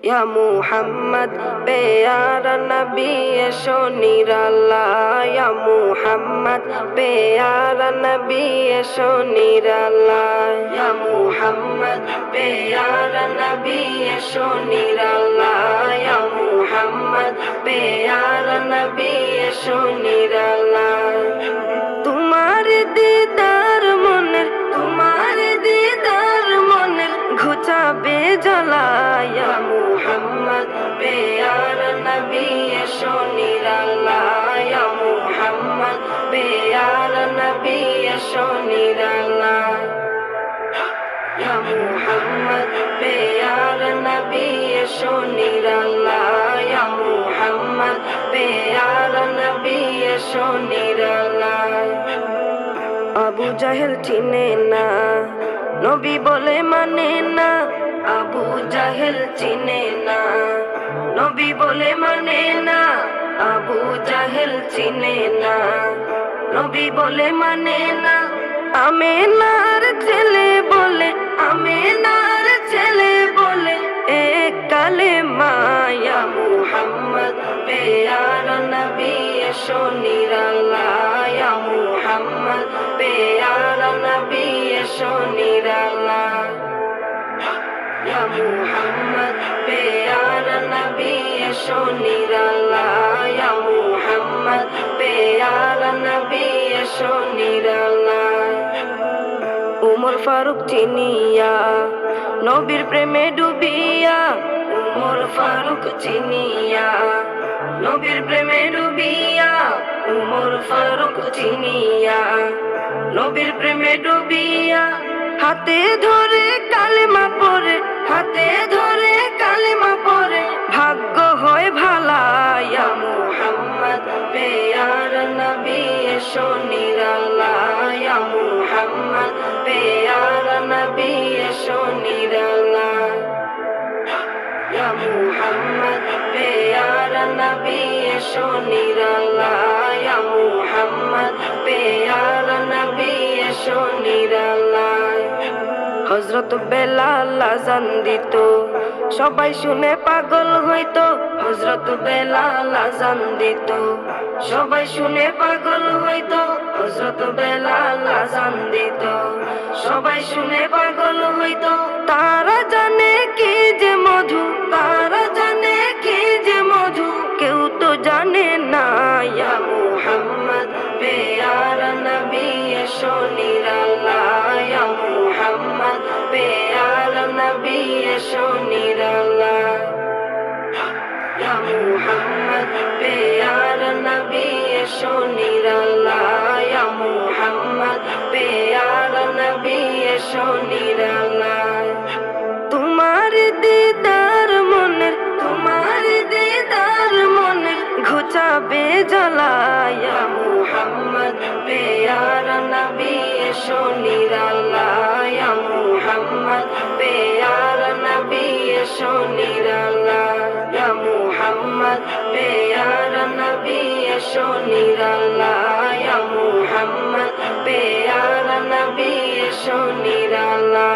या मुहम्मद प्यारा नबी एशो निराला या मुहम्मद प्यारा नबी एशो निराला या मुहम्मद प्यारा नबी एशो निराला या मुहम्मद प्यारा नबी एशो निराला तुम्हार दीदार मনের ঘুচাবে জ্বালা ইয়া মুহাম্মদ প্যারা নবী এসো নিরালা ইয়া মুহাম্মদ প্যারা নবী এসো নিরালা ইয়া মুহাম্মদ প্যারা নবী এসো নিরালা ইয়া মুহাম্মদ প্যারা নবী এসো নিরালা আবু জাহেল চিনে না নবী বলে মানে না আবু জাহেল চিনে না নবী বলে মানে না আবু জাহেল চিনে না নবী বলে মানে না আমেনার ছেলে বলে এক কালেমা ইয়া মুহাম্মদ প্যারা নবী এসো নিরালা ইয়া মুহাম্মদ প্যারা নবী এসো নিরালা ইয়া মুহাম্মদ প্যারা নবী এসো নিরালা ইয়া মুহাম্মদ প্যারা নবী এসো নিরালা উমর ফারুক চিনিয়া নবীর প্রেমে ডুবিয়া উমর ফারুক চিনিয়া নবীর প্রেমে ডুবিয়া উমর ফারুক চিনিয়া নবীর প্রেমে ডুবিয়া হাতে ধরে কালেমা পড়ে ভাগ্য হয় ভালা ইয়া মুহাম্মদ প্যারা নবী এসো নিরালা ইয়া মুহাম্মদ প্যারা নবী এসো নিরালা ইয়া মুহাম্মদ প্যারা নবী এসো নিরালা ইয়া মুহাম্মদ প্যারা নবী এসো নিরালা হযরত বেলাল আযান দিত সবাই শুনে পাগল হইতো হযরত বেলাল আযান দিত সবাই শুনে পাগল হইতো হযরত বেলাল আযান দিত সবাই শুনে পাগল হইতো তারা জানে কি যে মধু কেউ তো জানে না ইয়া মুহাম্মদ প্যারা নবী এসো নিরালা ইয়া মুহাম্মদ প্যারা নবী এসো নিরালা ইয়া মুহাম্মদ প্যারা নবী এসো নিরালা ইয়া মুহাম্মদ প্যারা নবী এসো নিরালা তোমার দিদার মনের ঘুচাবে জ্বালা ইয়া মুহাম্মদ প্যারা নবী এসো নিরালা ইয়া মুহাম্মদ প্যারা নবী এসো নিরালা ইয়া মুহাম্মদ প্যারা নবী এসো নিরালা ইয়া মুহাম্মদ প্যারা নবী এসো নিরালা